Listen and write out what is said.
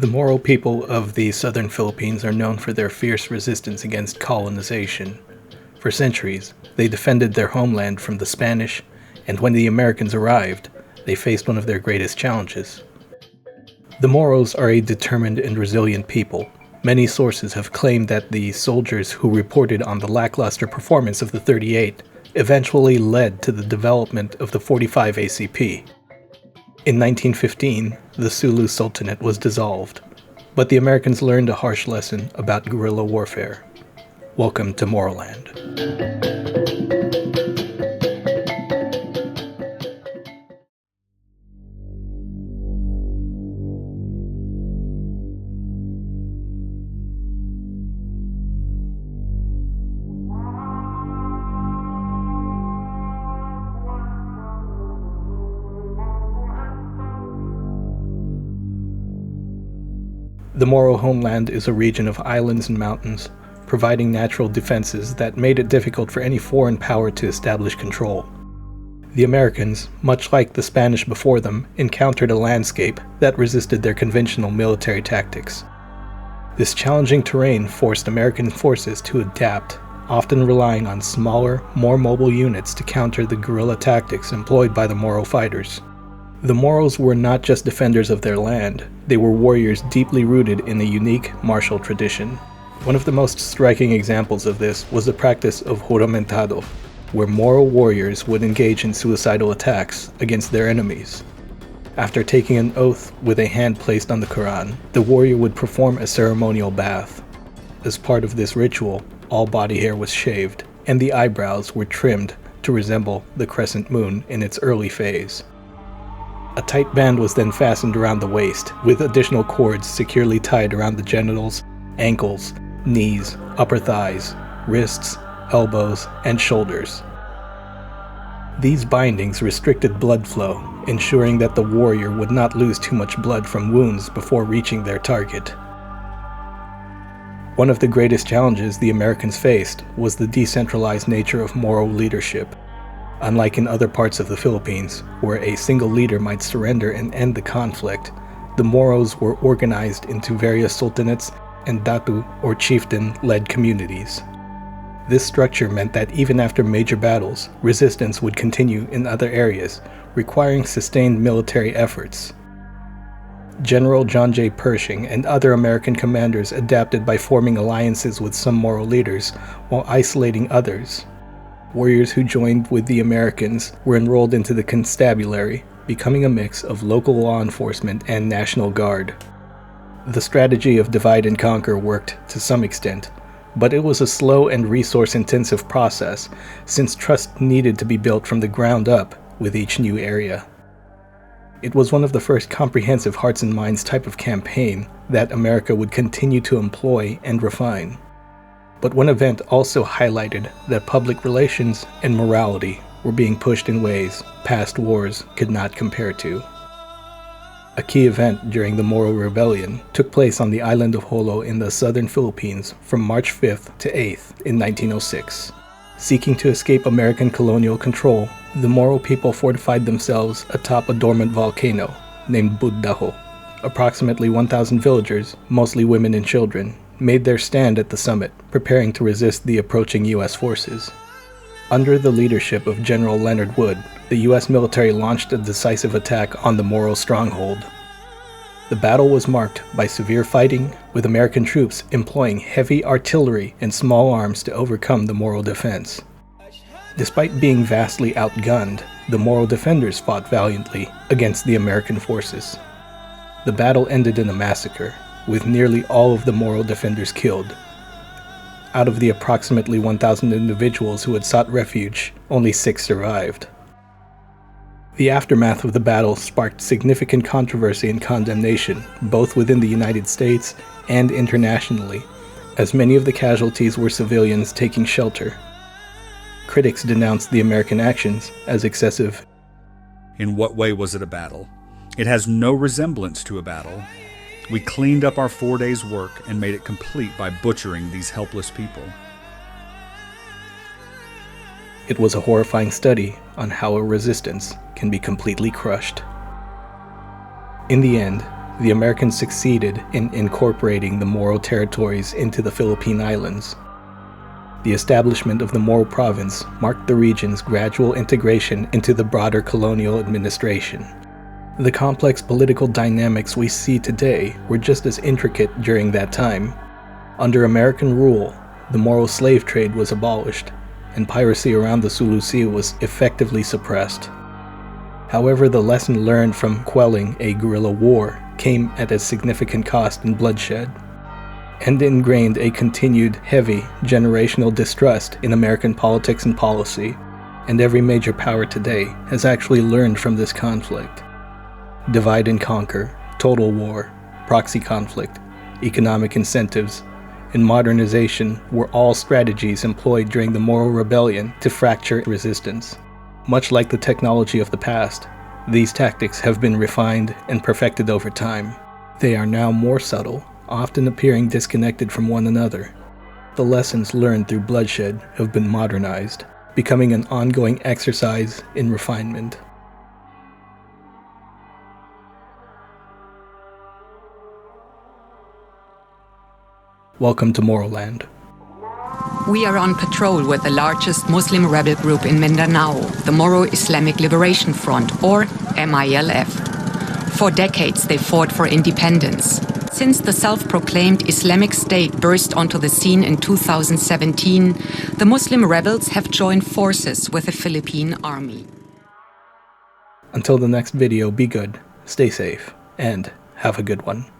The Moro people of the southern Philippines are known for their fierce resistance against colonization. For centuries, they defended their homeland from the Spanish, and when the Americans arrived, they faced one of their greatest challenges. The Moros are a determined and resilient people. Many sources have claimed that the soldiers who reported on the lackluster performance of the 38 eventually led to the development of the 45 ACP. In 1915, the Sulu Sultanate was dissolved, but the Americans learned a harsh lesson about guerrilla warfare. Welcome to Moroland. The Moro homeland is a region of islands and mountains, providing natural defenses that made it difficult for any foreign power to establish control. The Americans, much like the Spanish before them, encountered a landscape that resisted their conventional military tactics. This challenging terrain forced American forces to adapt, often relying on smaller, more mobile units to counter the guerrilla tactics employed by the Moro fighters. The Moros were not just defenders of their land, they were warriors deeply rooted in a unique martial tradition. One of the most striking examples of this was the practice of juramentado, where Moro warriors would engage in suicidal attacks against their enemies. After taking an oath with a hand placed on the Quran, the warrior would perform a ceremonial bath. As part of this ritual, all body hair was shaved, and the eyebrows were trimmed to resemble the crescent moon in its early phase. A tight band was then fastened around the waist, with additional cords securely tied around the genitals, ankles, knees, upper thighs, wrists, elbows, and shoulders. These bindings restricted blood flow, ensuring that the warrior would not lose too much blood from wounds before reaching their target. One of the greatest challenges the Americans faced was the decentralized nature of Moro leadership. Unlike in other parts of the Philippines, where a single leader might surrender and end the conflict, the Moros were organized into various sultanates and datu or chieftain-led communities. This structure meant that even after major battles, resistance would continue in other areas, requiring sustained military efforts. General John J. Pershing and other American commanders adapted by forming alliances with some Moro leaders while isolating others. Warriors who joined with the Americans were enrolled into the constabulary, becoming a mix of local law enforcement and National Guard. The strategy of divide and conquer worked to some extent, but it was a slow and resource-intensive process, since trust needed to be built from the ground up with each new area. It was one of the first comprehensive hearts and minds type of campaign that America would continue to employ and refine. But one event also highlighted that public relations and morality were being pushed in ways past wars could not compare to. A key event during the Moro Rebellion took place on the island of Jolo in the southern Philippines from March 5th to 8th in 1906. Seeking to escape American colonial control, the Moro people fortified themselves atop a dormant volcano named Buddaho. Approximately 1,000 villagers, mostly women and children, made their stand at the summit, preparing to resist the approaching U.S. forces. Under the leadership of General Leonard Wood, the U.S. military launched a decisive attack on the Moro stronghold. The battle was marked by severe fighting, with American troops employing heavy artillery and small arms to overcome the Moro defense. Despite being vastly outgunned, the Moro defenders fought valiantly against the American forces. The battle ended in a massacre, with nearly all of the Moro defenders killed. Out of the approximately 1,000 individuals who had sought refuge, only 6 survived. The aftermath of the battle sparked significant controversy and condemnation, both within the United States and internationally, as many of the casualties were civilians taking shelter. Critics denounced the American actions as excessive. In what way was it a battle? It has no resemblance to a battle. We cleaned up our 4 days' work and made it complete by butchering these helpless people. It was a horrifying study on how a resistance can be completely crushed. In the end, the Americans succeeded in incorporating the Moro territories into the Philippine Islands. The establishment of the Moro province marked the region's gradual integration into the broader colonial administration. The complex political dynamics we see today were just as intricate during that time. Under American rule, the Moro slave trade was abolished, and piracy around the Sulu Sea was effectively suppressed. However, the lesson learned from quelling a guerrilla war came at a significant cost in bloodshed, and ingrained a continued, heavy, generational distrust in American politics and policy, and every major power today has actually learned from this conflict. Divide and conquer, total war, proxy conflict, economic incentives, and modernization were all strategies employed during the Moro Rebellion to fracture resistance. Much like the technology of the past, these tactics have been refined and perfected over time. They are now more subtle, often appearing disconnected from one another. The lessons learned through bloodshed have been modernized, becoming an ongoing exercise in refinement. Welcome to Moroland. We are on patrol with the largest Muslim rebel group in Mindanao, the Moro Islamic Liberation Front, or MILF. For decades they fought for independence. Since the self-proclaimed Islamic State burst onto the scene in 2017, the Muslim rebels have joined forces with the Philippine army. Until the next video, be good, stay safe, and have a good one.